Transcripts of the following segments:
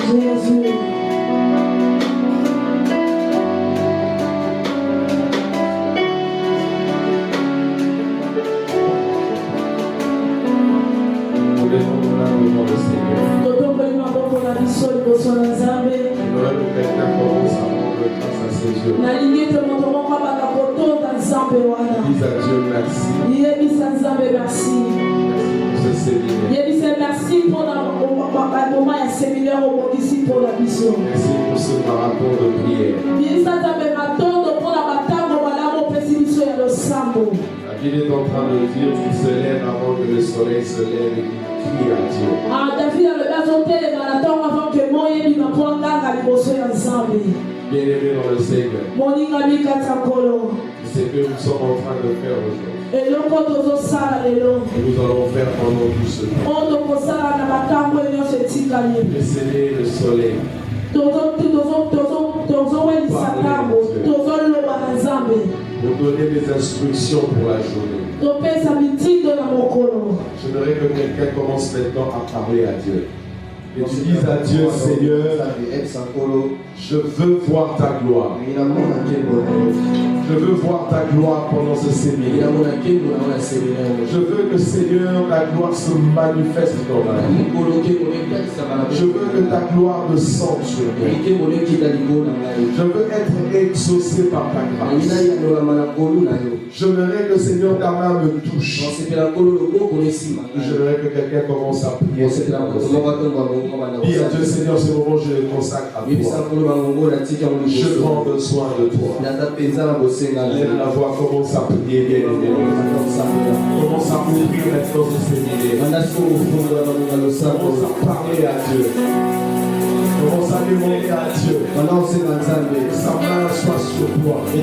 Jésus. Dis à Dieu merci. Merci pour ce marathon de prière. La Bible est en train de dire qu'il se lève avant que le soleil se lève et qu'il crie à Dieu. Bien-aimé dans le Seigneur, c'est ce que nous sommes en train de faire aujourd'hui. Et nous allons faire pendant tout ce temps. Laissez le soleil. Pour donner des instructions pour la journée. J'aimerais que quelqu'un commence maintenant à parler à Dieu. Et tu dises à Dieu, Seigneur, je veux voir ta gloire. Je veux voir ta gloire pendant ce séminaire. Je veux que, Seigneur, ta gloire se manifeste dans ma vie. Je veux que ta gloire descende sur moi. Je veux être exaucé par ta grâce. J'aimerais que, Seigneur, ta main me touche. J'aimerais que quelqu'un commence à prier. Dis à Dieu, Seigneur, ce moment je le consacre à toi. Je prends besoin de toi. Lève la voix, commence à prier, bien aimé. Commence à ouvrir maintenant ce séminaire. Commence à parler à Dieu. Commence à demander à Dieu. Sa main soit sur toi. Et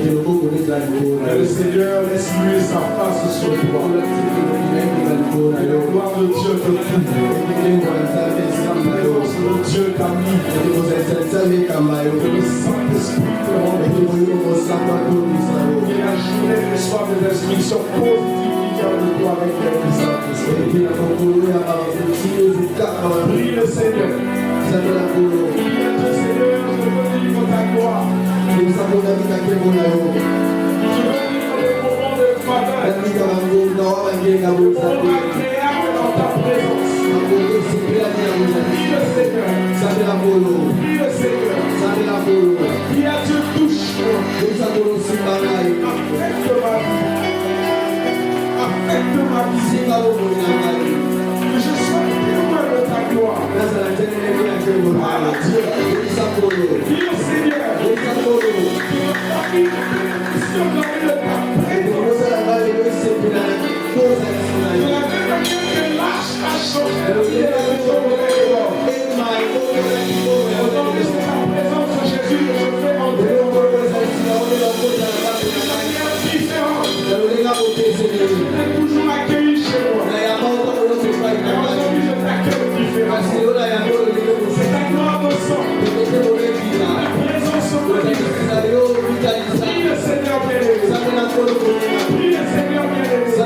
le Seigneur laisse lui sa face sur toi. Et le gloire de Dieu te couvre. Dieu t'a mis. Que le Saint-Esprit te rende. Et la journée reçoit des instructions positives qui viennent de toi avec le Saint-Esprit. Prie le Seigneur. Prie le Seigneur, je veux vivre ta gloire. Je veux vivre des moments de faveur. Agréable dans ta présence. Prie le Seigneur. Prie le Seigneur. Prie à Dieu, touche-moi. Affecte ma vie. Que je sois témoin de ta gloire. Parle à Dieu. Dis au Seigneur. Si on a de ta présence. De la même manière que l'âge a changé. Au nom de ta présence, Jésus, je fais entrer de manière différente. Je t'ai toujours accueilli chez moi. Aujourd'hui, je t'accueille différemment. C'est ta gloire me semble. La présence me dit. Prie le Seigneur bien-aimé. Prie le Seigneur bien-aimé.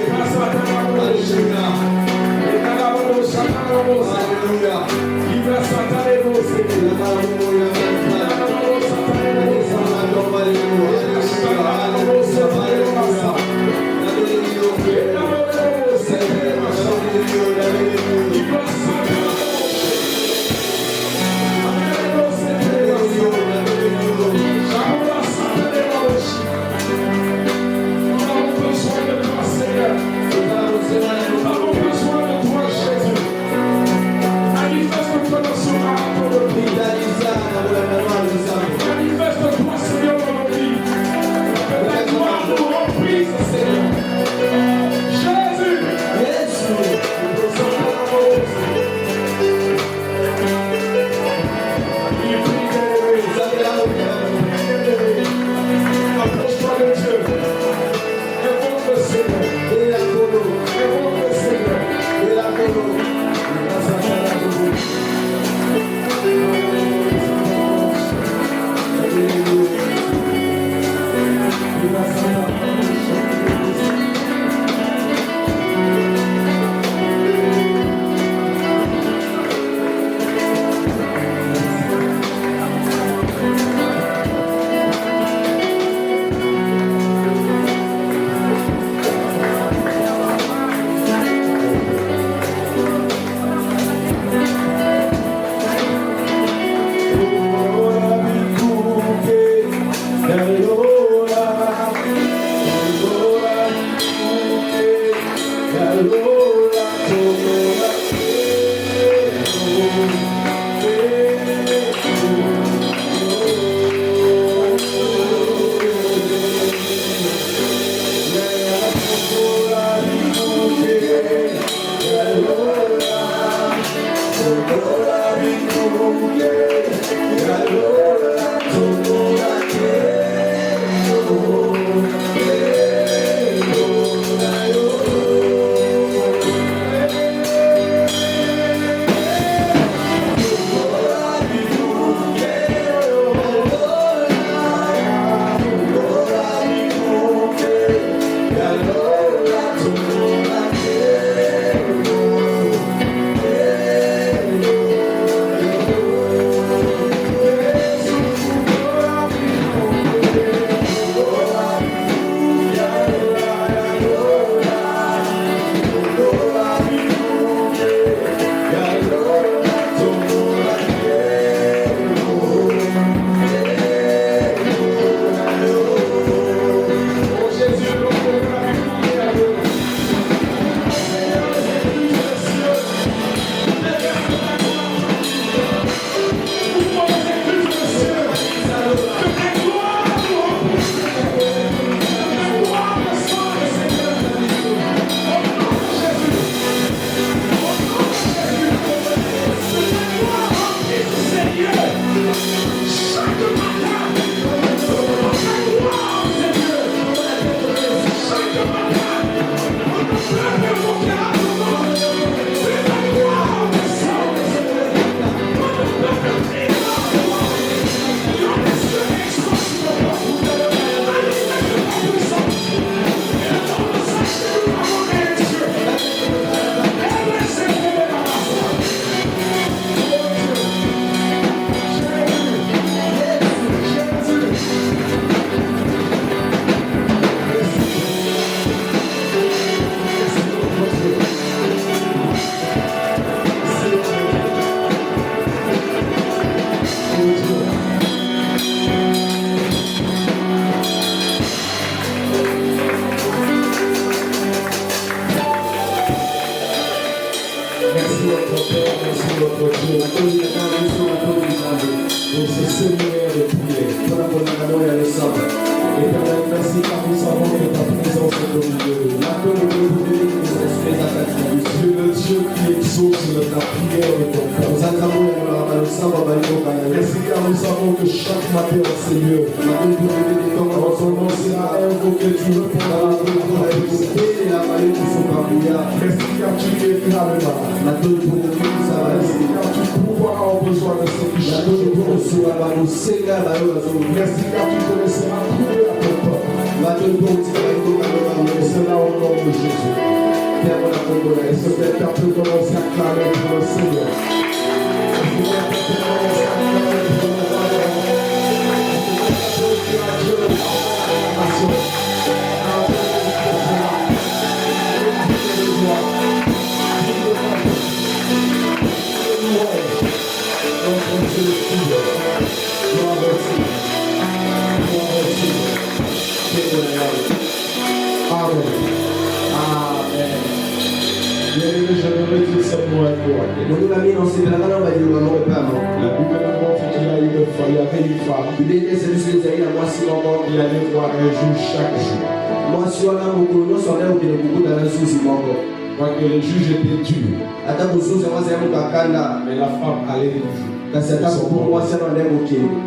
Grâce à ta gloire. Manifeste Mais la femme allait toujours.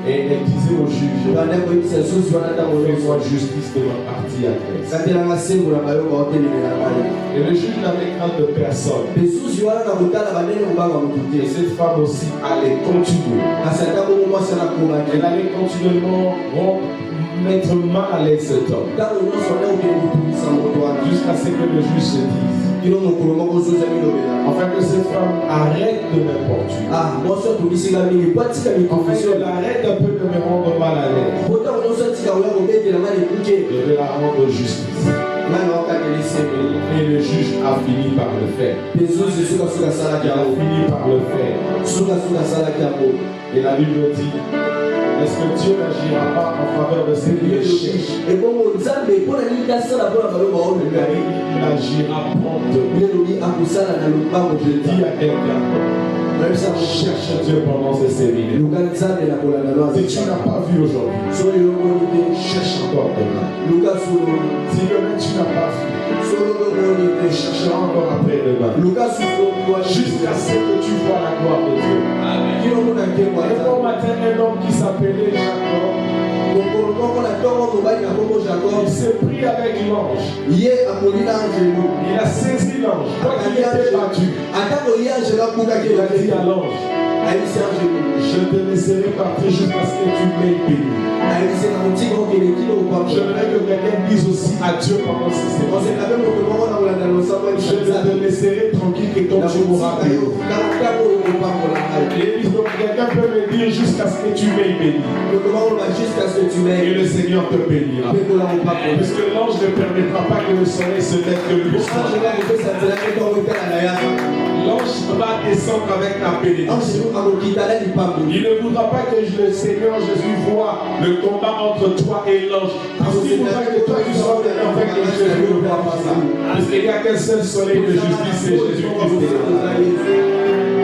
Et elle disait au juge, fais-moi justice de ma partie adverse. Et le juge n'avait crainte de personne. Et cette femme aussi allait continuer. Elle allait continuellement mettre mal à l'aise cet homme. Jusqu'à ce que le juge se dise, afin que cette femme arrête de m'importuner. Afin qu'elle arrête un peu de me rendre mal à l'aise. Je vais la rendre justice. Et le juge a fini par le faire. Il a fini par le faire. Et la Bible dit, est-ce que Dieu n'agira pas en faveur de ces péchés? Il agira promptement. Je dis à quelqu'un, cherche Dieu pendant ces séminaires. Si tu n'as pas vu aujourd'hui, cherche encore demain. Si demain tu n'as pas vu, cherche encore après demain. Jusqu'à ce que tu vois la gloire s'est pris avec l'ange. Il a saisi l'ange. Quand il était battu, il a dit à l'ange, je te laisserai partir jusqu'à ce que tu m'aies béni. J'aimerais que quelqu'un dise aussi adieu pendant ce séance. Je te laisserai tranquille que ton Dieu m'aura béni. Quelqu'un peut me dire jusqu'à ce que tu m'aies béni. Et le Seigneur te bénira. Puisque l'ange ne permettra pas que le soleil se lève que le soir. L'ange va descendre avec la bénédiction. Il ne voudra pas que le Seigneur Jésus voit le combat entre toi et l'ange. Parce qu'il voudra que toi tu sois avec le Jésus ne voit pas ça. Parce qu'il n'y a qu'un seul soleil de justice, c'est Jésus-Christ.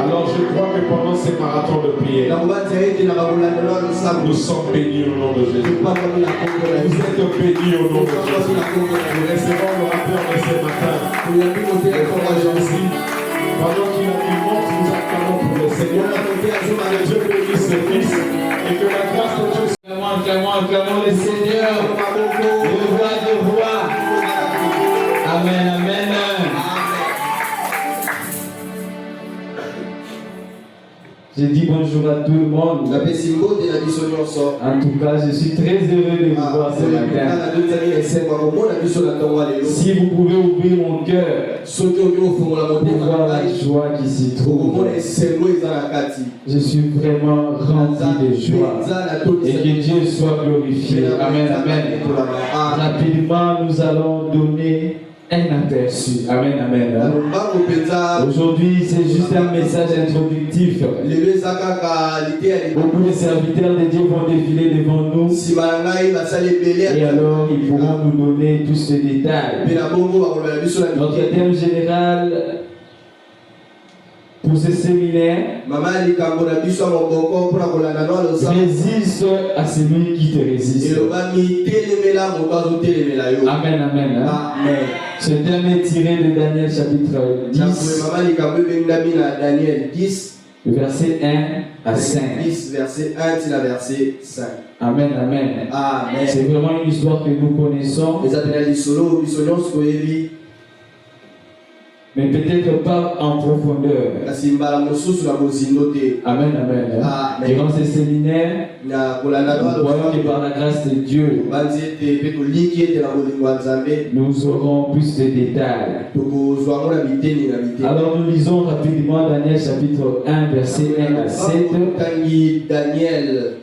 Alors je crois que pendant ces marathons de prière, nous sommes bénis au nom de Jésus. Vous êtes bénis au nom de Jésus. Nous recevons le rapport de ce matin. Pendant qu'il monte, nous acclamons pour le Seigneur. Que Dieu bénisse ses fils et que la grâce de Dieu acclamons le Seigneur. De voix. Amen, amen. Je dis bonjour à tout le monde. En tout cas, je suis très heureux de vous voir ce matin. Si vous pouvez ouvrir mon cœur pour voir la joie qui s'y trouve, je suis vraiment rempli de joie. Et que Dieu soit glorifié. Amen, amen. Rapidement, nous allons donner un aperçu. Amen, amen. Aujourd'hui, c'est juste un message introductif. Beaucoup de serviteurs de Dieu vont défiler devant nous. Et alors, ils pourront nous donner tous ces détails. Notre thème général pour ce séminaire: résiste à celui qui te résiste. Amen, amen. Ce thème est tiré de Daniel chapitre 10, verset 1 à 5. Amen, amen. C'est vraiment une histoire que nous connaissons, mais peut-être pas en profondeur. Amen, amen. Durant ce séminaire, nous voyons que par la grâce de Dieu, nous aurons plus de détails. Alors nous lisons rapidement Daniel chapitre 1, verset 1 à 7. Daniel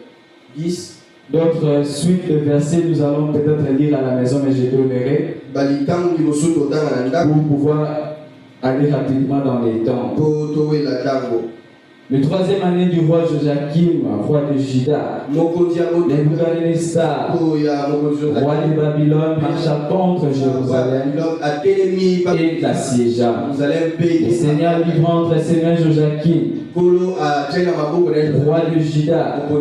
10. D'autres suites de versets, nous allons peut-être lire à la maison, mais je donnerai pour pouvoir aller rapidement dans les temps. Le troisième année du roi Joachim, roi de Juda, Nebuchadnezzar, roi de Babylone, marcha contre Jérusalem et l'assiégea. Le Seigneur livra entre ses mains Joachim, roi de Juda, et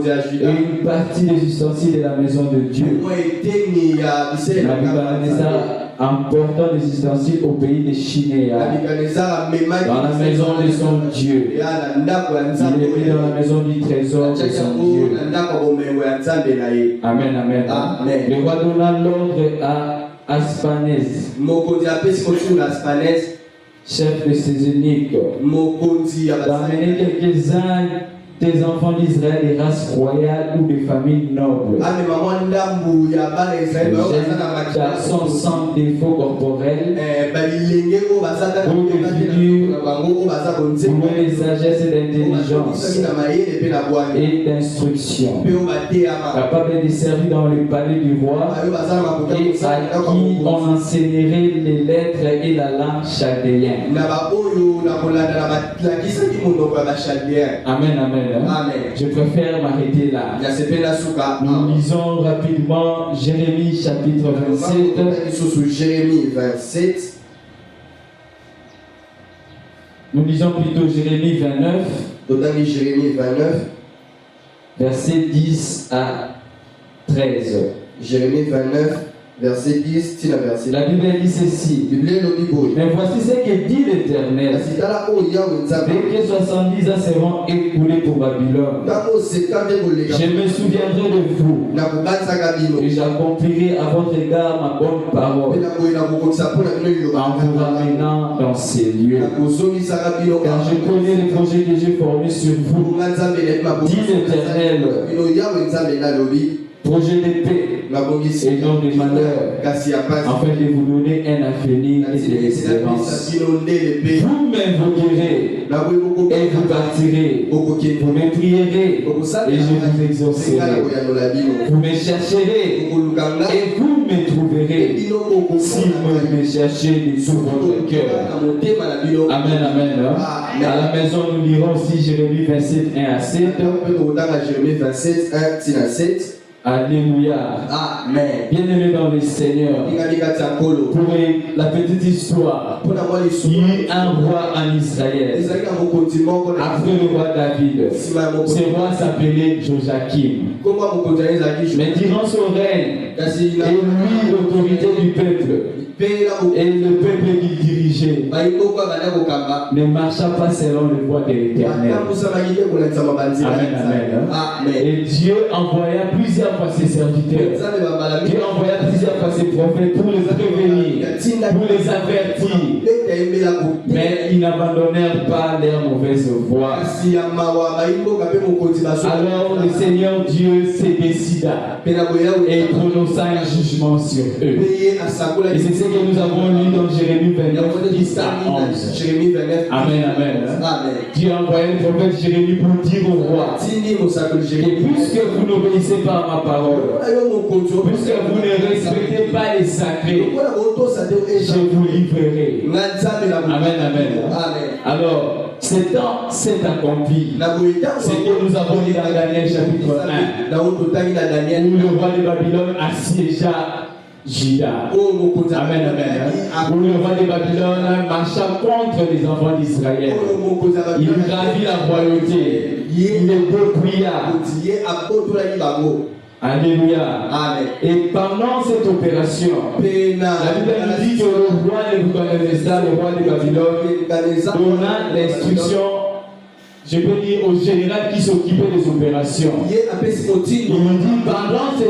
une partie des ustensiles de la maison de Dieu. Nebuchadnezzar emportant des ustensiles au pays de Chinéa, dans la maison de son Dieu. Il est mis dans la maison du trésor de son Dieu. Amen, amen. Le roi donna l'ordre à Aspanès, chef de ses eunuques, d'amener quelques-uns des enfants d'Israël des races royales ou des familles nobles. Garçons sans défaut corporel, pour les sagesse et d'intelligence et d'instruction, capables de servir dans le palais du roi et à qui on enseignerait les lettres et la langue chaldéenne. Amen, amen. Je préfère m'arrêter là. Nous lisons rapidement Jérémie chapitre 27. Nous lisons plutôt Jérémie 29. Versets 10 à 13. Jérémie 29, Verset 10, tina verset. La Bible dit ceci. Mais voici ce que dit l'Éternel. Dès que 70 ans seront écoulés pour Babylone, je me souviendrai de vous et j'accomplirai à votre égard ma bonne parole en vous ramenant dans ces lieux. Car je connais les projets que j'ai formés sur vous, dit l'Éternel. Projet de paix et non de malheur, afin de vous donner un avenir et de l'espérance. Vous m'invoquerez et vous partirez. Vous me prierez et je vous exaucerai. Vous me chercherez et vous me trouverez si vous me cherchez de tout votre cœur. Amen, amen. À la maison, nous lirons aussi Jérémie 27, 1 à 7. Jérémie 27, 1 à 7. Alléluia. Amen. Bien-aimé dans le Seigneur, pour la petite histoire, il y eut un roi en Israël. Après le roi David, ce roi s'appelait Joachim. Mais durant son règne, et lui l'autorité du peuple, et le peuple qu'il dirigeait ne marcha pas selon le voie de l'Éternel. Amen, amen. Et Dieu envoya plusieurs fois ses serviteurs. Dieu envoya plusieurs fois ses prophètes pour les prévenir, pour les avertir. Mais ils n'abandonnèrent pas leur mauvaise voie. Alors le Seigneur Dieu se décida et prononça un jugement sur eux. Et c'est ce que nous avons lu dans Jérémie 29, 10 à 11. Amen, amen. Dieu a envoyé le prophète Jérémie pour dire au roi: et puisque vous n'obéissez pas à ma parole, puisque vous ne respectez pas les sacrés, je vous livrerai. Amen, amen. Alors, ce temps s'est accompli. C'est que nous avons lu dans Daniel chapitre 1, où le roi de Babylone assiégea Juda. Amen, amen. Où le roi de Babylone marcha contre les enfants d'Israël. Il gravit la royauté. Il les dépouilla. Alléluia. Amen. Et pendant cette opération, la Bible nous dit que le roi Nebuchadnezzar, le roi de Babylone, donna l'instruction, je peux dire, au général qui s'occupait des opérations. Il nous dit: pendant ces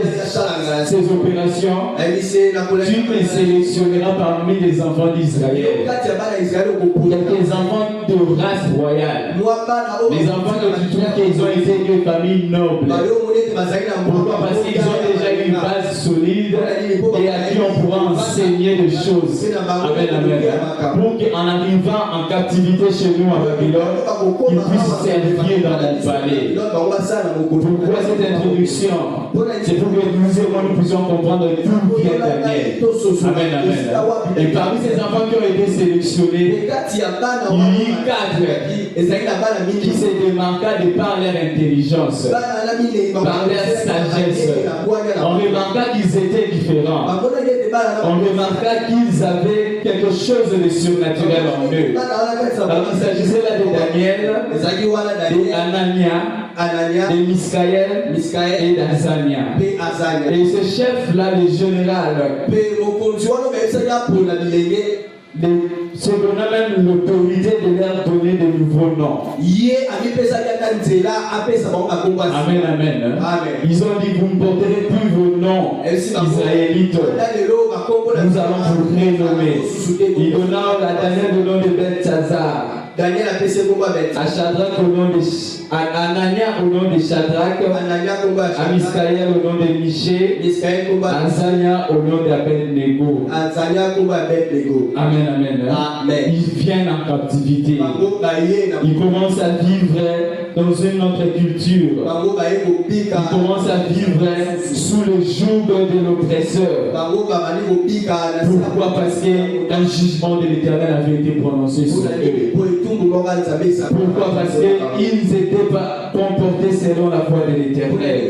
opérations, tu me sélectionneras parmi les enfants d'Israël. Quelques enfants de race royale. Les enfants que tu trouves qu'ils ont été de famille noble. Pourquoi? Parce qu'ils ont déjà une base solide et à qui on pourra enseigner des choses. Amen, amen. Pour qu'en arrivant en captivité chez nous à Babylone, ils puissent servir dans mon palais. Pourquoi cette introduction? C'est pour que nous et moi nous puissions comprendre d'où vient Daniel. Amen, amen. Et parmi ces enfants qui ont été sélectionnés, il y a 4 qui se démarquaient de par leur intelligence, par leur sagesse. On remarqua qu'ils étaient différents. On remarqua qu'ils avaient quelque chose de surnaturel en eux. Alors il s'agissait là de Daniel, de Anania, de Misaël et d'Azania. Et ce chef-là, le général, se donna même l'autorité de leur donner de nouveaux noms. Amen, amen. Ils ont dit: vous ne porterez plus vos noms israélites. Nous allons vous renommer. Ils donnèrent à Daniel le nom de Belteshazzar, à Shadrach au nom de Anania au nom de Shadrach, à Misaël au nom de Michée, à Azania au nom d'Abed-Nego. Amen, amen. Ils viennent en captivité. Ils commencent à vivre dans une autre culture. Ils commencent à vivre sous le joug de l'oppresseur. Pourquoi? Parce qu'un jugement de l'Éternel avait été prononcé sur eux. Pourquoi? Parce qu'ils n'étaient pas comportés selon la voie de l'Éternel.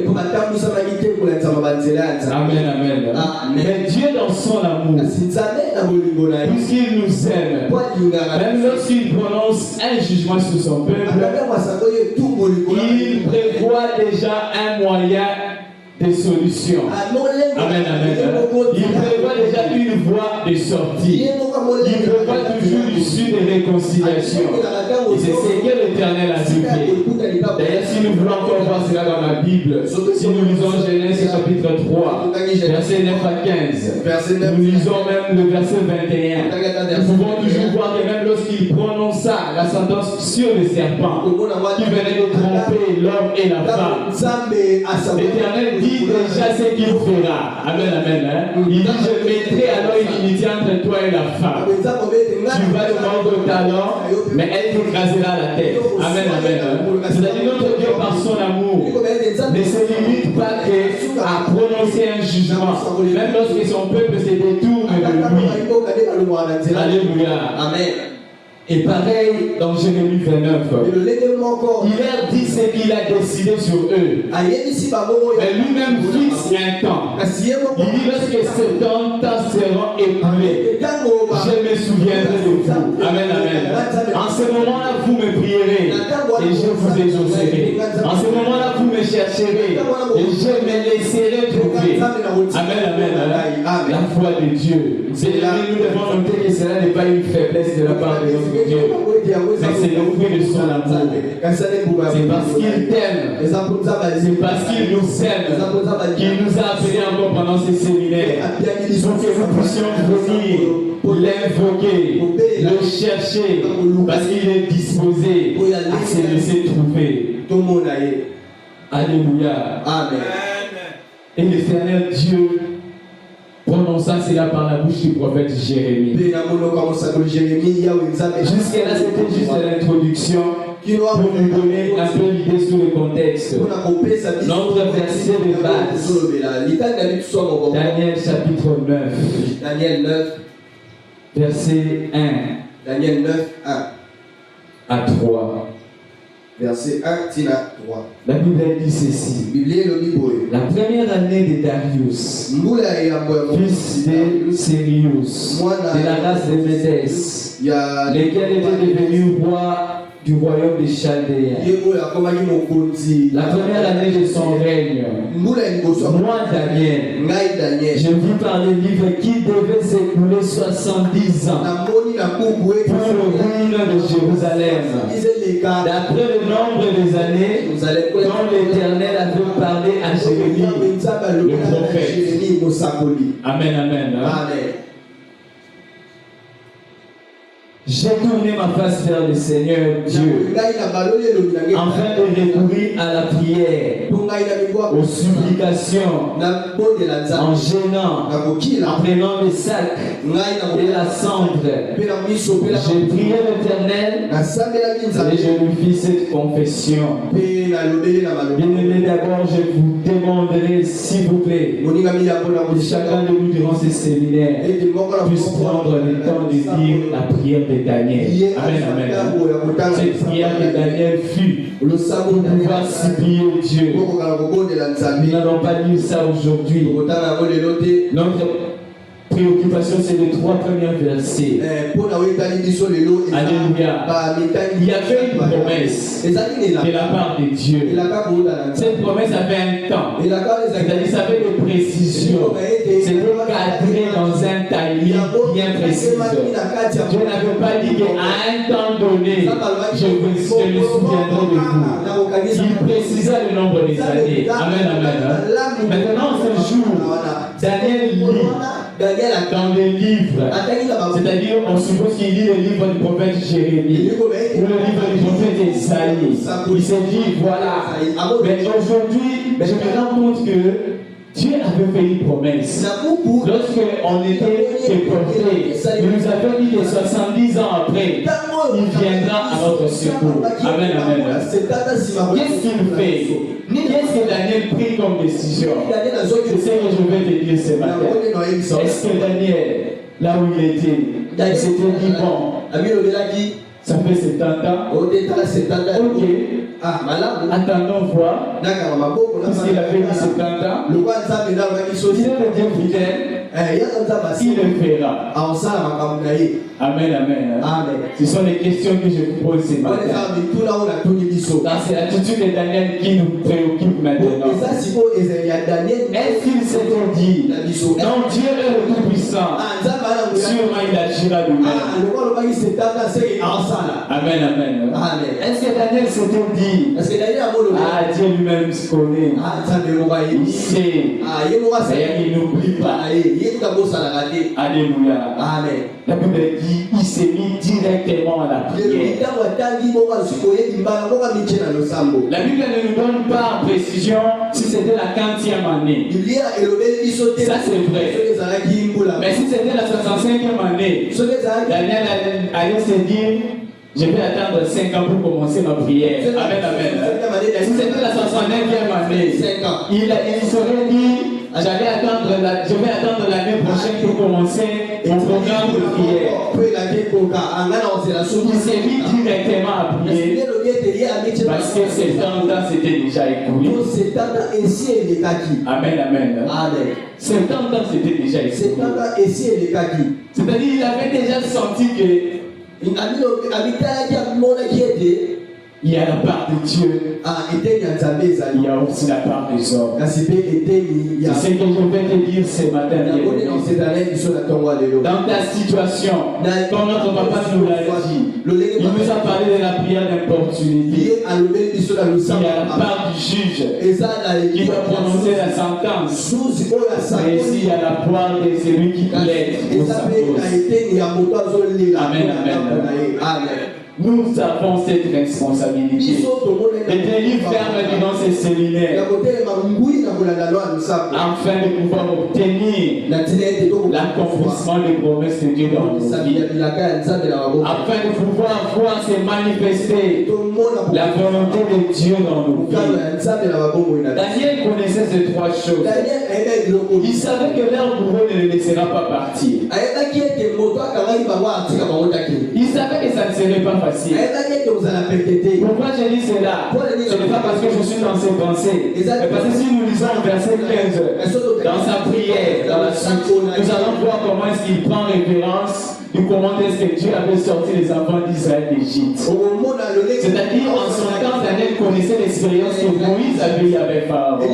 Amen, amen. Mais Dieu, dans son amour, puisqu'il nous aime, même lorsqu'il prononce un jugement sur son peuple, il prévoit déjà un moyen des solutions. Amen, amen. Il prévoit déjà une voie de sortie. Il prévoit toujours l'issue de réconciliation. Et c'est ce que l'Éternel a fait. D'ailleurs, si nous voulons encore voir cela dans la Bible, si nous lisons Genèse chapitre 3, versets 9 à 15, nous lisons même le verset 21, nous pouvons toujours voir que même lorsqu'il prononça la sentence sur le serpent qui venait de tromper l'homme et la femme, l'Éternel dit déjà ce qu'il fera. Amen, amen. Il dit, je mettrai alors une unité entre toi et la femme. Tu vas te mordre au talon, mais elle t'écrasera la tête. Amen, amen. C'est-à-dire notre Dieu par son amour ne se limite pas à prononcer un jugement, même lorsque son peuple se détourne de lui. Alléluia. Amen. Et pareil dans Jérémie 29, il leur dit ce qu'il a décidé sur eux. Mais lui-même fixe un temps. Il dit lorsque ce temps sera écoulé, je me souviendrai de vous. Amen, amen. En ce moment-là, vous me prierez et je vous exaucerai. En ce moment-là, vous me chercherez et je me laisserai trouver. Amen, amen. La foi de Dieu. Nous devons noter que cela n'est pas une faiblesse de la part de notre Dieu, mais c'est le fruit de son amour. C'est parce qu'il t'aime, c'est parce qu'il nous aime, qu'il nous a appelés encore pendant ces séminaires, pour que nous puissions venir l'invoquer, le chercher, parce qu'il est disposé à se laisser trouver. Alléluia. Amen. Et l'Éternel Dieu prononça cela par la bouche du prophète Jérémie. Jusqu'à là, c'était juste l'introduction pour nous donner un peu l'idée sur le contexte. Notre verset de base, Daniel chapitre 9. Daniel 9, verset 1. Daniel 9, 1 à 3. Verset 1 à 3. La Bible dit ceci. La première année de Darius, fils de Sérius, de la race de Médès, lequel était devenu roi du royaume des Chaldéens. La première année de son règne, moi Daniel, je vis par le livre qui devait s'écouler 70 ans pour le ruine de Jérusalem. D'après le nombre des années dont l'Éternel avait parlé à Jérémie, le prophète. Amen, amen. Amen. J'ai tourné ma face vers le Seigneur Dieu afin de recourir à la prière, aux supplications, en gênant, en prenant le sac et la cendre. J'ai prié l'Éternel et je lui fis cette confession. Bien-aimés, d'abord je vous demanderai, s'il vous plaît, que chacun de nous durant ces séminaires puisse prendre le temps de dire la prière de Daniel. Amen, amen. Cette prière de Daniel fut pour pouvoir supplier Dieu. Nous n'allons pas lire ça aujourd'hui. Notre préoccupation, c'est les 3 premiers versets. Alléluia. Il y avait une promesse de la part de Dieu. Cette promesse avait un temps. C'est-à-dire, ça avait des précisions. C'était cadré dans un timing bien précis. Dieu n'avait pas dit qu'à un temps donné, je me souviendrai de vous. Il précisa le nombre des années. Amen, amen. Maintenant, ce jour, Daniel lit dans les livres, c'est-à-dire on suppose qu'il lit le livre du prophète Jérémie ou le livre du prophète Isaïe. Il s'est dit voilà, mais aujourd'hui je me rends compte que Dieu avait fait une promesse. Lorsqu'on était déportés, il nous avait dit que 70 ans après, il viendra à notre secours. Amen, amen. Qu'est-ce qu'il fait? Qu'est-ce que Daniel prit comme décision? C'est ce que je vais te dire ce matin. Est-ce que Daniel, là où il était, il s'était dit bon, ça fait 70 ans. Ok. Attendons voir. Puisqu'il avait dit 70 ans. Il est le Dieu fidèle. Il le fera. Amen, amen. Amen. Ce sont les questions que je vous pose ce matin. C'est l'attitude de Daniel qui nous préoccupe maintenant. Est-ce qu'il s'était dit, non, Dieu est le Tout-Puissant, sûrement il agira lui-même. Amen, amen. Est-ce que Daniel s'était dit, ah, Dieu lui-même se connaît, il sait, il n'oublie pas. Alléluia. Amen. La Bible dit, il s'est mis directement à la prière. La Bible ne nous donne pas en précision si c'était la 40e année. Ça c'est vrai. Mais si c'était la 65e année, Daniel allait se dire, je vais attendre 5 ans pour commencer ma prière. Amen, amen. Si c'était la 69e année, il serait dit, je vais attendre l'année prochaine pour commencer mon programme de prière. Il s'est mis directement à prier parce que 70 ans s'était déjà écoulé. Amen, amen. 70 ans s'était déjà écoulé. C'est-à-dire qu'il avait déjà senti que il y a la part de Dieu, il y a aussi la part des hommes. C'est ce que je vais te dire ce matin. Dans ta situation, comme notre papa nous l'a dit, il nous a parlé de la prière d'importunité. Il y a la part du juge qui va prononcer la sentence. Mais ici, il y a la part de celui qui plaide pour sa cause. Amen, amen. Nous avons cette responsabilité de tenir ferme durant ces séminaires afin de pouvoir obtenir l'accomplissement des promesses de Dieu dans nos vies, afin de pouvoir voir se manifester la volonté de Dieu dans nos vies. Daniel connaissait ces 3 choses. Il savait que leur bourreau ne le laissera pas partir. Il savait que ça ne serait pas facile. Pourquoi je dis cela? Ce n'est pas parce que je suis dans ses pensées, mais parce que si nous lisons le verset 15 dans sa prière, dans la suite, nous allons voir comment est-ce qu'il prend référence du comment est-ce que Dieu avait sorti les enfants d'Israël d'Égypte. C'est-à-dire en son temps, Daniel connaissait l'expérience que Moïse avait eu avec Pharaon. Et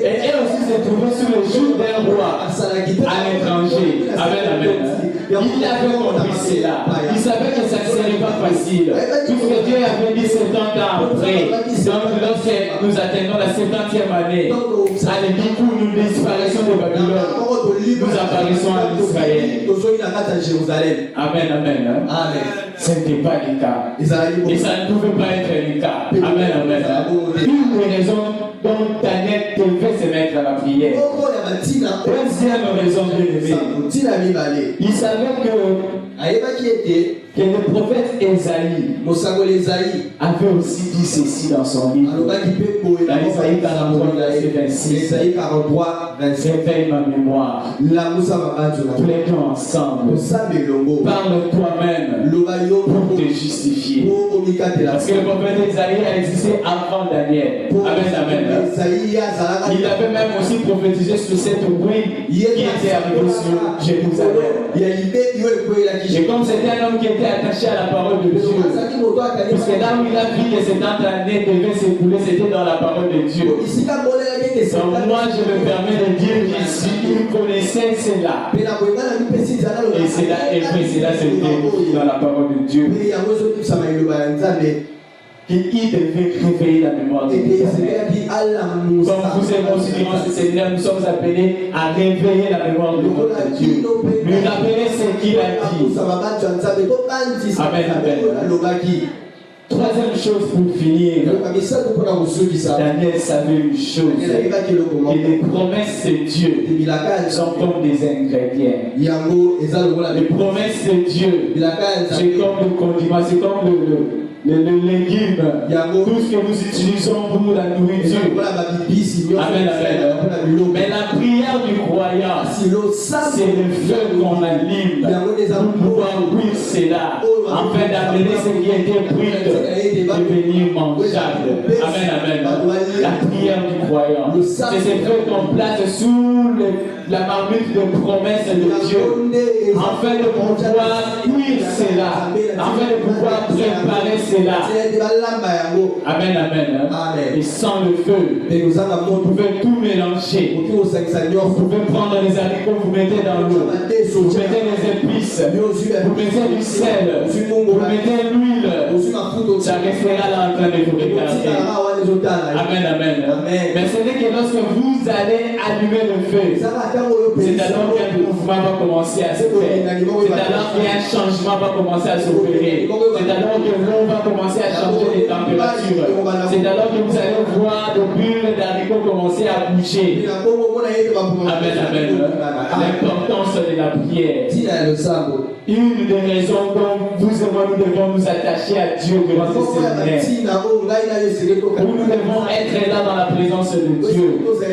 elle aussi s'est trouvée sous le joug d'un roi à l'étranger. Amen, amen. Il avait compris cela. Il savait que ça ne serait pas facile. Puisque Dieu avait dit 70 ans après. Donc lorsque nous atteignons la 70e année, allez, du coup, nous disparaissons de Babylone. Nous apparaissons à Israël. Amen, amen. Amen. Ce n'était pas le cas. Et ça ne pouvait pas être le cas. Amen, amen. Une des raisons dont Daniel devait se mettre à la prière. Deuxième raison, bien-aimé. Il savait que le prophète Esaïe avait aussi dit ceci dans son livre. Dans Isaïe 43, verset 26. Réveille ma mémoire. Plaidons ensemble. Parle toi-même pour te justifier. Parce que le prophète Esaïe a existé avant Daniel. Amen, amen. Il avait même aussi prophétisé sur cette bruit qui était arrivée sur Jérusalem. Et comme c'était un homme qui était attaché à la parole de Dieu, puisque là où il a vu que 70 années devaient s'écouler, c'était dans la parole de Dieu. Donc moi je me permets de dire qu'ici il connaissait cela. Et cela est vrai, cela c'était dans la parole de Dieu. Qu'il devait réveiller la mémoire de Dieu. Comme vous savez aussi durant ce séminaire, nous sommes appelés à réveiller la mémoire de notre Dieu. Lui rappeler ce qu'il a dit. Amen, amen. Troisième chose pour finir, Daniel savait une chose, que les promesses de Dieu sont comme des ingrédients. Les promesses de Dieu, c'est comme le condiment, c'est comme le légume, tout ce que nous utilisons pour la nourriture. Amen, amen. Mais la prière du croyant, c'est le feu qu'on allume pour pouvoir cuire cela, afin d'amener ce qui était brut devenir mangeable. Amen, amen. La prière du croyant, c'est ce feu qu'on place sous la marmite de promesses de Dieu, afin de pouvoir cuire cela, afin de pouvoir préparer cela. Amen, amen. Et sans le feu, vous pouvez tout mélanger. Vous pouvez prendre les haricots, vous mettez dans l'eau, vous mettez les épices, vous mettez du sel, vous mettez l'huile, ça restera là en train de vous regarder. Amen, amen. Mais ce n'est que lorsque vous allez allumer le feu, c'est alors qu'un mouvement va commencer à se faire. C'est alors qu'un changement va commencer à s'opérer. C'est alors que l'eau va commencer à changer les températures. C'est alors que vous allez voir des bulles d'haricots commencer à bouger. Amen, amen. L'importance de la prière. Une des raisons dont vous et moi nous devons nous attacher à Dieu durant ce séminaire. Nous devons être là dans la présence de Dieu,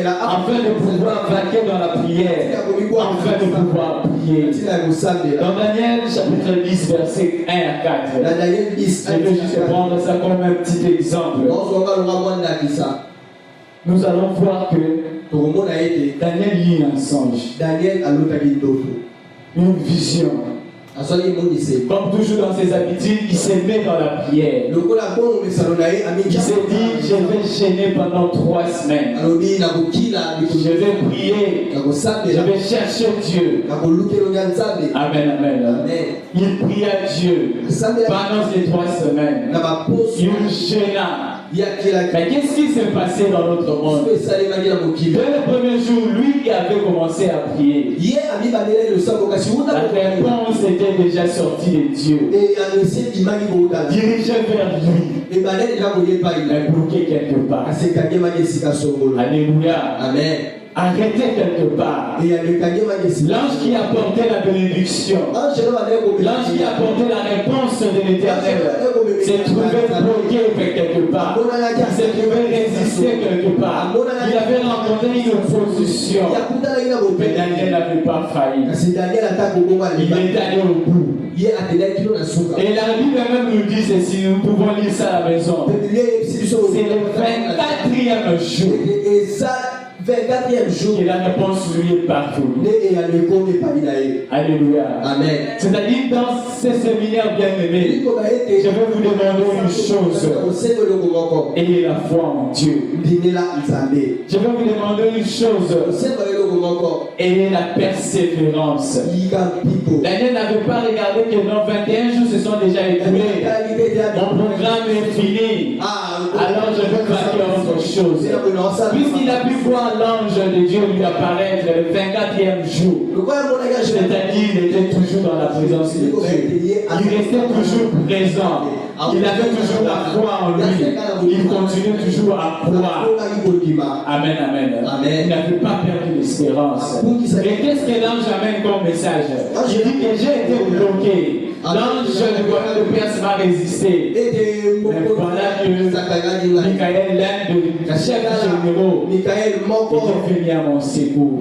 afin de pouvoir vaquer dans la prière, afin de pouvoir prier. Dans Daniel chapitre 10, verset 1 à 4, je vais juste prendre ça comme un petit exemple. Nous allons voir que Daniel lit un songe, une vision. Comme toujours dans ses habitudes, il se met dans la prière. Il s'est dit, je vais gêner pendant 3 semaines. Je vais prier. Je vais chercher Dieu. Amen, amen. Il prie à Dieu pendant ces 3 semaines. Il gêna. Mais qu'est-ce qui s'est passé dans notre monde? Dès le premier jour, lui qui avait commencé à prier, la réponse était déjà sortie de Dieu. Dirigé vers lui, mais bloqué quelque part. Alléluia. Amen. Arrêtez quelque part. L'ange qui apportait la bénédiction, l'ange qui apportait la réponse de l'Éternel, s'est trouvé bloqué quelque part. Il s'est trouvé résister quelque part. Il avait rencontré une opposition. Mais Daniel n'avait pas failli. Il est allé au bout. Et la Bible même nous dit ceci, nous pouvons lire ça à la maison. C'est le 24e jour. 24e jour, et la réponse lui est partout. Alléluia. Amen. C'est-à-dire, dans ce séminaire bien-aimé, je vais vous demander une chose. Ayez la foi en Dieu. Je vais vous demander une chose. Ayez la persévérance. Daniel n'avait pas regardé que dans 21 jours se sont déjà écoulés. Mon programme est fini. Alors je veux passer à autre chose. Puisqu'il a pu voir l'ange de Dieu lui apparaître le 24e jour, c'est-à-dire il était toujours dans la présence de Dieu. Il restait toujours présent. Il avait toujours la foi en lui. Il continuait toujours à croire. Amen, amen. Il n'avait pas perdu l'espérance. Et qu'est-ce que l'ange amène comme message? Il dit que j'ai été bloqué. L'ange de Perse m'a résisté. Mais voilà que Michael, l'un des chefs généraux, était venu à mon secours.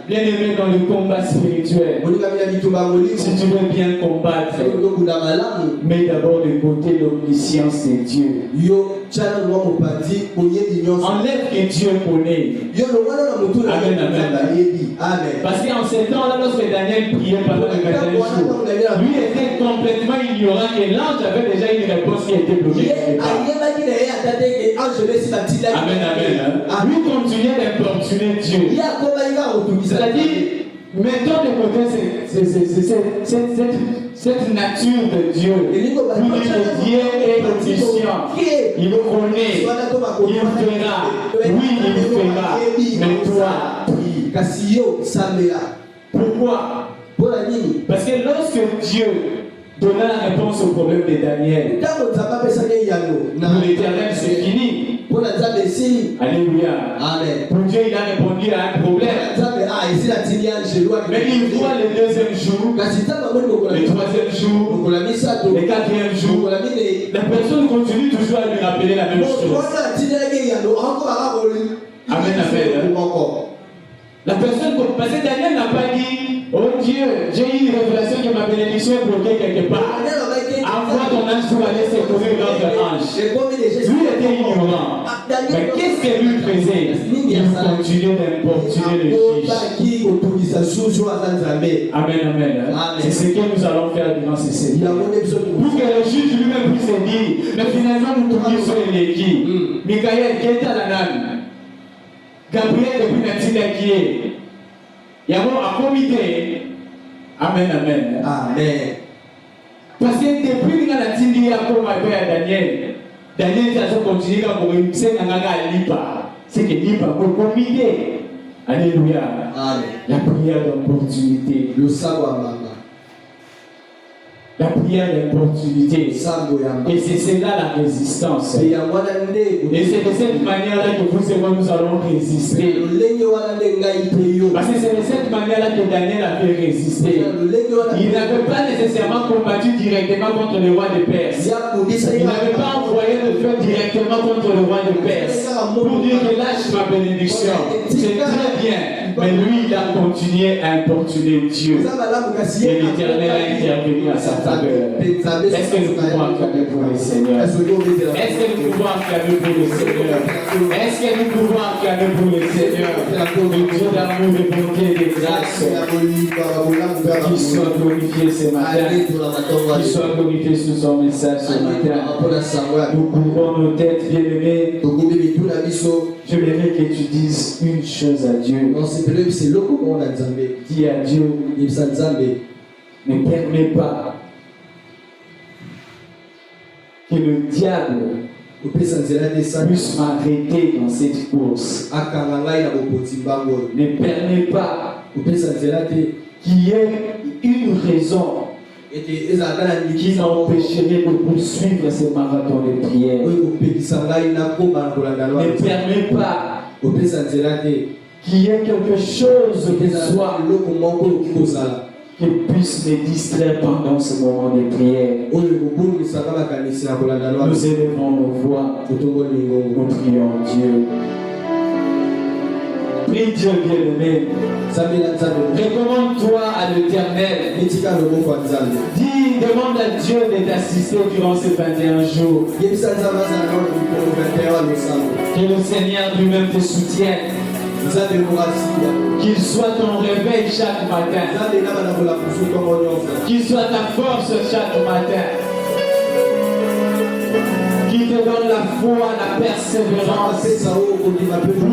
Bien aimé dans le combat spirituel, si tu veux bien combattre, mets d'abord de côté l'omniscience de Dieu. Enlève que Dieu connaît. Amen, amen. Parce qu'en ce temps-là, lorsque Daniel priait pendant le 21 jours, lui était complètement ignorant que l'ange avait déjà une réponse qui était bloquée. Amen, amen. Lui continuait d'importuner Dieu. C'est-à-dire, mettons de côté cette nature de Dieu. Pour dire que Dieu est omniscient. Il connaît. Il fera. Oui, il fera. Mais toi, pourquoi? Parce que lorsque Dieu donna la réponse au problème de Daniel, pour l'Éternel c'est fini. Alléluia. Amen. Pour Dieu il a répondu à un problème. Mais il voit le 2e jour, le 3e jour, le 4e jour. La personne continue toujours à lui rappeler la même chose. Amen, amen. La personne, parce que Daniel n'a pas dit, oh Dieu, j'ai eu une révélation que ma bénédiction est bloquée quelque part. Envoie ton ange pour aller secourir l'autre ange. Lui était ignorant. Mais qu'est-ce que lui faisait? Il continuait d'importuner le juge. Amen, amen. C'est ce que nous allons faire durant ces séries. Pour que le juge lui-même puisse se dire, mais finalement nous tournons sur les qui. Michael, qui est à la nane? Gabriel, depuis Natina qui est. Il y a un comité. Amen, amen. Amen. Parce que depuis que la Tindi a comme Daniel, Daniel a continué à c'est que Lipa, pour comité. Alléluia. Amen. La prière d'opportunité. Le savoir, maman. La prière d'opportunité. Et c'est cela la résistance. Et c'est de cette manière-là que vous et moi nous allons résister. Parce que c'est de cette manière-là que Daniel avait résisté. Il n'avait pas nécessairement combattu directement contre le roi de Perse. Il n'avait pas envoyé le feu directement contre le roi de Perse. Pour dire que lâche ma bénédiction. C'est très bien. Mais lui, il a continué à importuner Dieu. Et l'Éternel a intervenu à sa faveur. Est-ce que nous pouvons acclamer pour le Seigneur? Est-ce que nous pouvons acclamer pour le Seigneur? Est-ce que nous pouvons acclamer pour le Seigneur? Le Dieu d'amour, de bonté et de grâce, qui soit glorifié ce matin, qui soit glorifié sous son message ce matin. Nous couvrons nos têtes, bien-aimés. J'aimerais que tu dises une chose à Dieu. Dis à Dieu, ne permets pas que le diable puisse m'arrêter dans cette course. Ne permets pas qu'il y ait une raison qui m'empêcherait de poursuivre ce marathon de prière. Ne permets pas qu'il y ait quelque chose qui puisse me distraire pendant ce moment de prière. Nous élevons nos voix, nous prions Dieu. Prie Dieu bien-aimé. Recommande-toi à l'Éternel. Dis, demande à Dieu de t'assister durant ces 21 jours. Que le Seigneur lui-même te soutienne. Qu'il soit ton réveil chaque matin. Qu'il soit ta force chaque matin. Qu'il te donne la foi, la persévérance. Pour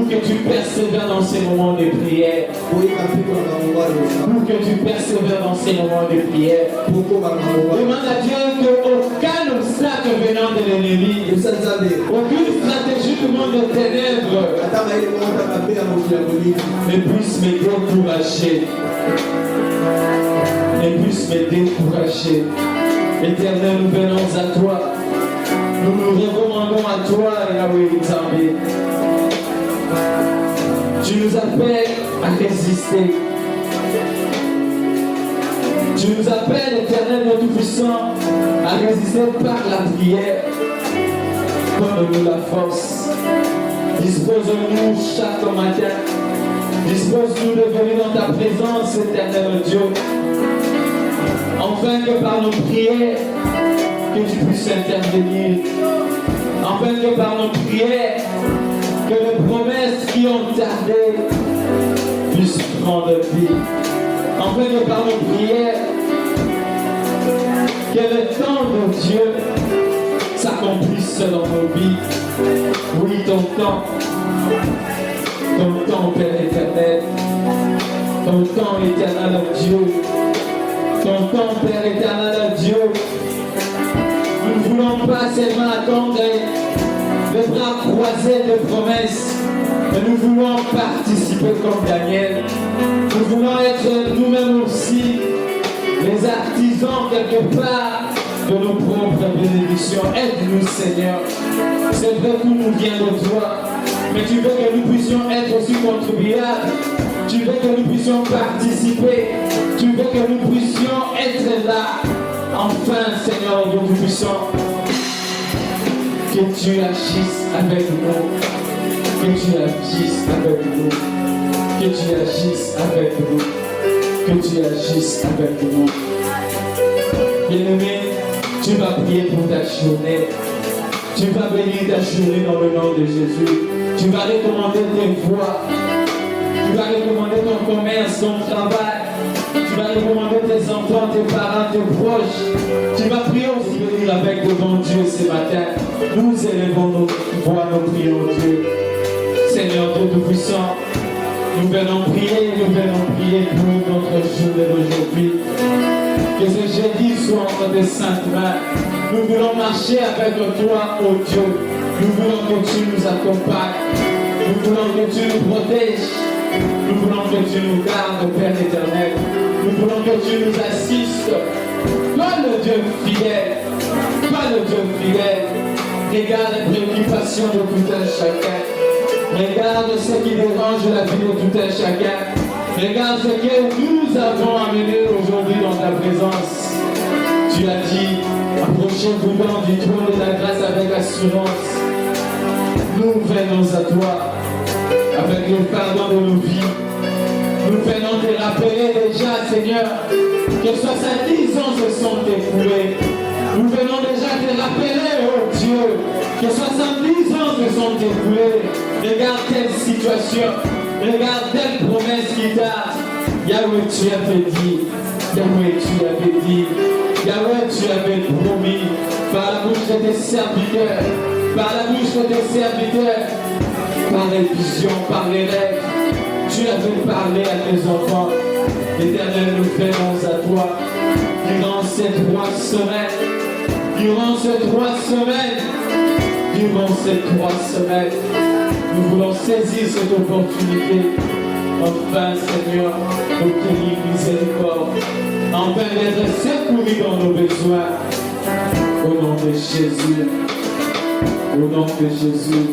que tu persévères dans ces moments de prière. Pour que tu persévères dans ces moments de prière. Demande à Dieu qu'aucun obstacle venant de l'ennemi, aucune stratégie du monde des ténèbres ne puisse me décourager. Éternel, nous venons à toi. Nous nous recommandons à toi, Yahweh Nzambe. Tu nous appelles à résister. Tu nous appelles, Éternel, notre Tout-Puissant, à résister par la prière. Donne-nous la force. Dispose-nous chaque matin. Dispose-nous de venir dans ta présence, Éternel Dieu. Afin que par nos prières, que tu puisses intervenir. Afin que par nos prières, que les promesses qui ont tardé puissent prendre vie. Afin que par nos prières, que le temps de Dieu s'accomplisse dans nos vies. Oui, ton temps, Père éternel, ton temps éternel, Dieu, ton temps, Père éternel, Dieu. Nous ne voulons pas seulement attendre les bras croisés de promesses, mais nous voulons participer comme Daniel. Nous voulons être nous-mêmes aussi les artisans quelque part de nos propres bénédictions. Aide-nous, Seigneur. C'est vrai que nous vient de toi, mais tu veux que nous puissions être aussi contribuables. Tu veux que nous puissions participer. Tu veux que nous puissions être là. Enfin, Seigneur, Dieu Tout-Puissant, que tu agisses avec nous. Que tu agisses avec nous. Que tu agisses avec nous. Que tu agisses avec nous. Bien-aimé, tu vas prier pour ta journée. Tu vas bénir ta journée dans le nom de Jésus. Tu vas recommander tes voies. Tu vas recommander ton commerce, ton travail. Tu vas recommander tes enfants, tes parents, tes proches. Tu vas prier aussi venir avec devant Dieu ce matin. Nous élevons nos voix, nous prions Dieu. Seigneur Dieu Tout-Puissant, nous venons prier pour notre journée d'aujourd'hui. Que ce jeudi soit entre tes saintes mains. Nous voulons marcher avec toi, ô Dieu. Nous voulons que tu nous accompagnes. Nous voulons que tu nous protèges. Nous voulons que tu nous gardes, Père éternel. Nous voulons que tu nous assistes. Toi le Dieu fidèle. Toi le Dieu fidèle. Regarde les préoccupations de tout un chacun. Regarde ce qui dérange la vie de tout un chacun. Regarde ce que nous avons amené aujourd'hui dans ta présence. Tu as dit, approchez-vous donc du trône de la grâce avec assurance. Nous venons à toi avec le pardon de nos vies. Nous venons te rappeler déjà, Seigneur, que 70 ans se sont écoulés. Nous venons déjà te rappeler, oh Dieu, que 70 ans se sont écoulés. Regarde telle situation, regarde telle promesse qui t'a. Yahweh, tu avais dit, Yahweh, tu avais dit, Yahweh, tu avais promis par la bouche de tes serviteurs, par la bouche de tes serviteurs, par les visions, par les rêves. Tu avais parlé à tes enfants. L'Éternel, nous venons à toi durant ces 3 semaines. Durant ces 3 semaines. Durant ces 3 semaines. Nous voulons saisir cette opportunité. Enfin, Seigneur, d'obtenir miséricorde. Enfin, d'être secourus dans nos besoins. Au nom de Jésus. Au nom de Jésus.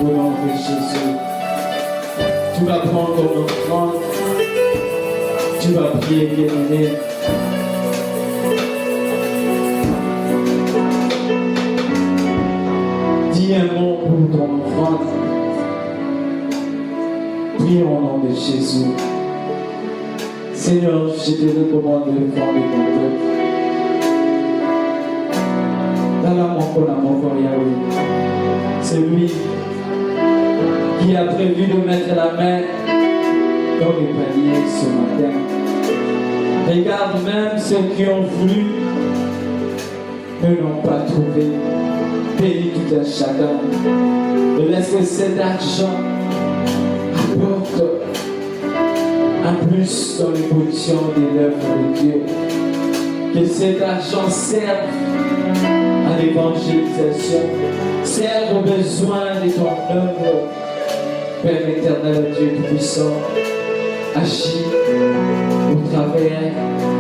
Au nom de Jésus. Tu vas prendre ton offrande. Tu vas prier, bien-aimé. Dis un mot pour ton offrande. Prie au nom de Jésus. Seigneur, je te recommande le fond de ton peuple. Dans la mort, Yahweh. C'est lui qui a prévu de mettre la main dans les paniers ce matin. Regarde même ceux qui ont voulu ne l'ont pas trouvé. Bénis tout un chacun. Et laisse que cet argent apporte un plus dans l'évolution de l'œuvre de Dieu. Que cet argent serve à l'évangélisation, serve aux besoins de ton œuvre. Père éternel, Dieu Tout-Puissant, agis au travers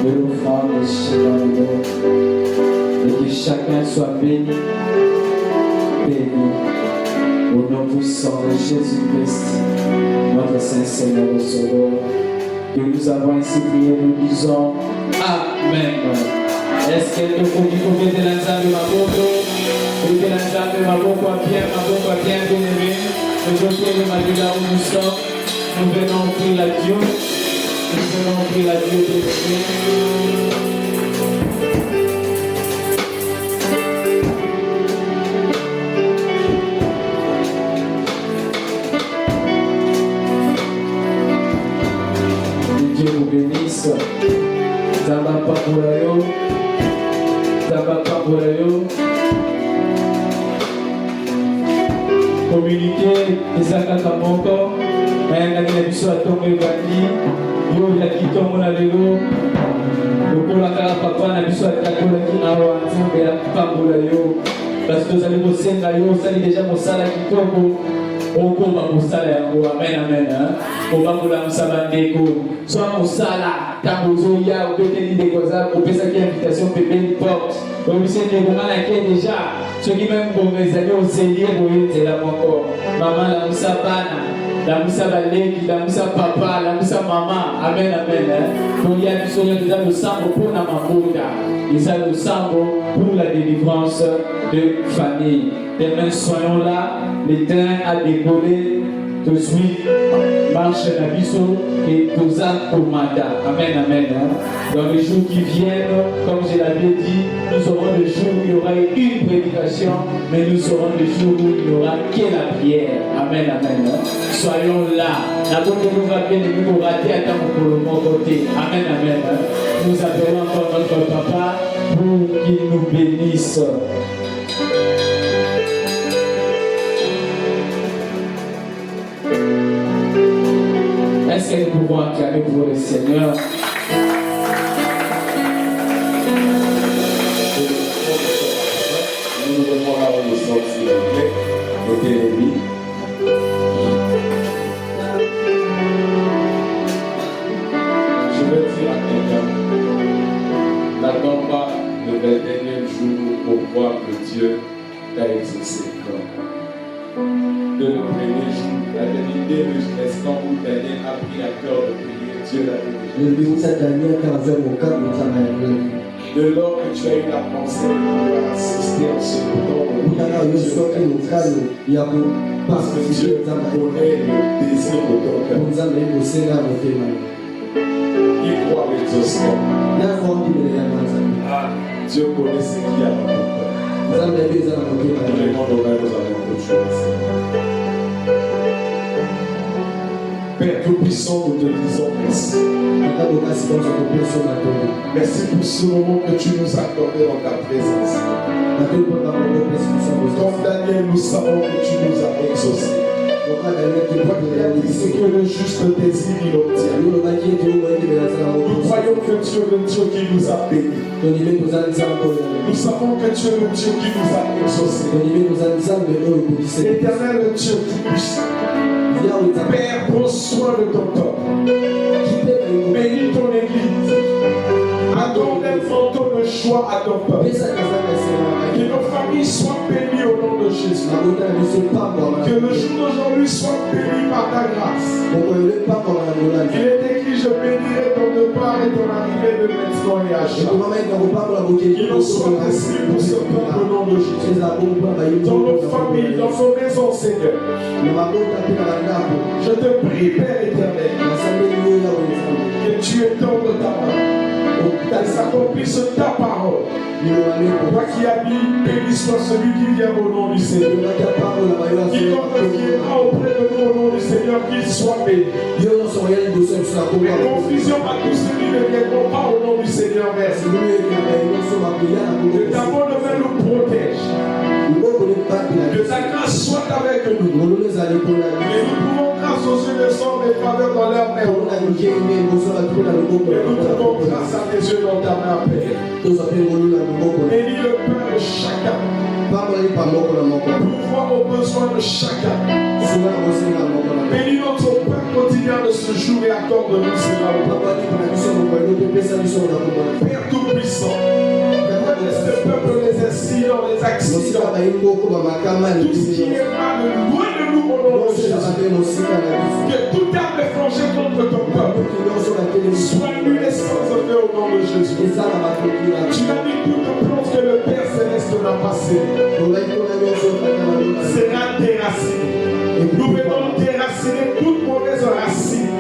de l'offrande de chacun de nous. Et que chacun soit béni, au nom puissant de Jésus-Christ, notre Saint Seigneur et Sauveur. Que nous avons ainsi prié, nous disons Amen. Est-ce que le produit de l'ensemble de ma boque, de l'ensemble de ma boque, bien bien-aimé, le côté de ma vie là où nous sommes, nous venons offrir la Dieu, nous venons offrir la Dieu de Dieu. Dieu vous bénisse. Zamba Papulayo. Communiquer les akakamoko. Ayangani na biso atongo ebandi. Yo yaki tongo na lelo. Lokola kaka papa na biso atakolaki awa nzambe apambolayo. Parce que tozali kosenga yo osali deja mosala kitoko. Okoma mosala yango, amen amen. Obambola mosala ndeko. Soa mosala ntango ozoya obeteli ndeko za opesaki invitation pembeni porte. Obise ndeko nga nake deja soki meme bongo ezali oselie boye nzela moko. Mama lamusa bana, lamusa baleki, lamusa papa, lamusa mama, amen amen. Toya biso nyonso eza losambo mpona mabota. Eza losambo pour la délivrance de famille. Demain soyons là, l'éteint a décollé, tout de suite, marche la biso et tous au mandat. Amen, amen. Dans les jours qui viennent, comme je l'avais dit, nous aurons des jours où il y aura une prédication, mais nous aurons des jours où il n'y aura que la prière. Amen, amen. Soyons là. La bonne nous va bien nous rater à temps pour le monde côté. Amen, amen. Nous appelons encore notre papa pour qu'il nous bénisse. Est-ce que nous pouvons acclamer pour le Seigneur? Nous devons avoir le sort, s'il vous plaît, de Télévis. Je veux dire à quelqu'un, n'attends pas le dernier jour pour voir que Dieu t'a exaucé. De le premier jour, la vérité, le instant où Daniel a pris à cœur de prier, Dieu l'a donné. De lors que tu as eu la pensée de assister en ce temps, parce que Dieu connaît le désir de ton cœur. Il croit l'exaucement. Dieu connaît ce qu'il y a dans ton cœur. Vraiment, nous avons autre chose. Père Tout-Puissant, nous te disons merci. Merci pour ce moment que tu nous as accordé dans ta présence. Comme Daniel, nous savons que tu nous as exaucés. C'est que le juste désir, il obtient. Nous croyons que tu es le Dieu qui nous a bénis. Nous savons que tu es le Dieu qui nous a exaucés. L'éternel, le Dieu tout-puissant. Père, prends soin de ton peuple. Bénis ton église. Accorde un fantôme de choix à ton peuple. Que nos familles soient bénies au nom de Jésus. Que le jour d'aujourd'hui soit béni par ta grâce. Il est écrit, je bénirai ton départ et ton arrivée de maintenant et à jamais. Qu'il en soit ainsi pour ce peuple au nom de Jésus. Dans nos familles, dans nos maisons, Seigneur. Je te prie, Père éternel, que tu étendes ta main, qu'elle s'accomplisse ta parole. Toi qui as dit, béni soit celui qui vient au nom du Seigneur. Quiconque viendra auprès de nous au nom du Seigneur, qu'il soit béni. Mais confusion à tous ceux qui ne viendront pas au nom du Seigneur, merci. Que ta bonne main nous protège. Que ta grâce soit avec nous. Et nous pouvons grâce aux yeux des hommes et faveur dans leur main. Et nous pouvons grâce à tes yeux dans ta main, Père. Bénis le Père de chacun. Pourvois aux besoins de chacun. Bénis notre pain quotidien de ce jour et accorde-nous cela. Père Tout-Puissant, laisse le peuple les incidents, les accidents, tout ce qui est mal, loin de nous au nom de Jésus. Que toute arme forgée contre ton peuple soit nulle et sans effet au nom de Jésus. Tu as mis toute plante que le Père Céleste n'a passé sera déracinée. Nous venons déraciner toute mauvaise racine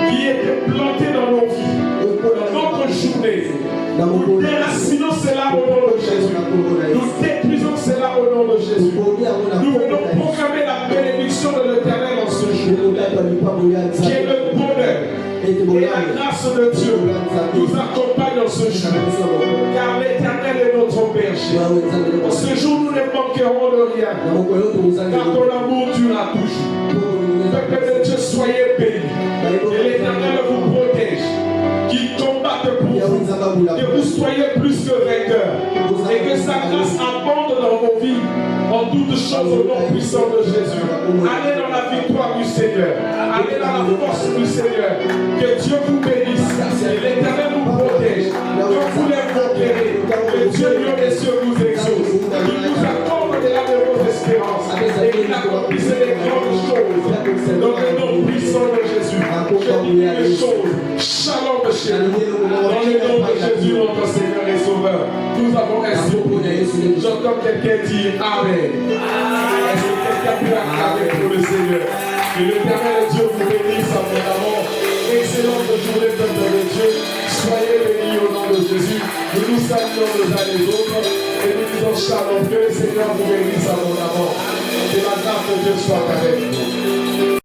qui était plantée dans nos vies, dans notre journée. Nous déracinons cela au nom de Jésus. Nous détruisons cela au nom de Jésus. Nous venons proclamer la bénédiction de l'Éternel en ce jour, qui est le bonheur et la grâce de Dieu nous accompagne en ce jour. Car l'Éternel est notre berger. En ce jour, nous ne manquerons de rien. Car ton amour durera toujours. Peuple de Dieu, soyez bénis. Et l'Éternel vous protège. Qu'il combatte pour vous. Que vous soyez plus que vainqueurs. Et que sa grâce abonde dans vos vies. En toutes choses au nom puissant de Jésus. Allez dans la victoire du Seigneur. Allez dans la force du Seigneur. Que Dieu vous bénisse. Et l'Éternel vous protège. Que vous les conquérez. Que Dieu, Dieu des cieux, vous exauce. Il nous accorde de la de vos espérances. Et qu'il accomplisse les grandes choses. Dans le nom puissant de Jésus. Je dis les choses. Shalom chez nous. Dans le nom de Jésus, notre Seigneur et Sauveur. Nous avons ainsi prié. J'entends quelqu'un dire Amen. qu'il y a pu acclamer pour le Seigneur. Que l'Éternel Dieu vous bénisse abondamment. Excellente journée, peuple de Dieu. Soyez bénis au nom de Jésus. Nous nous saluons les uns les autres et nous disons shalom. Que le Seigneur vous bénisse abondamment. Que la grâce de Dieu soit avec vous.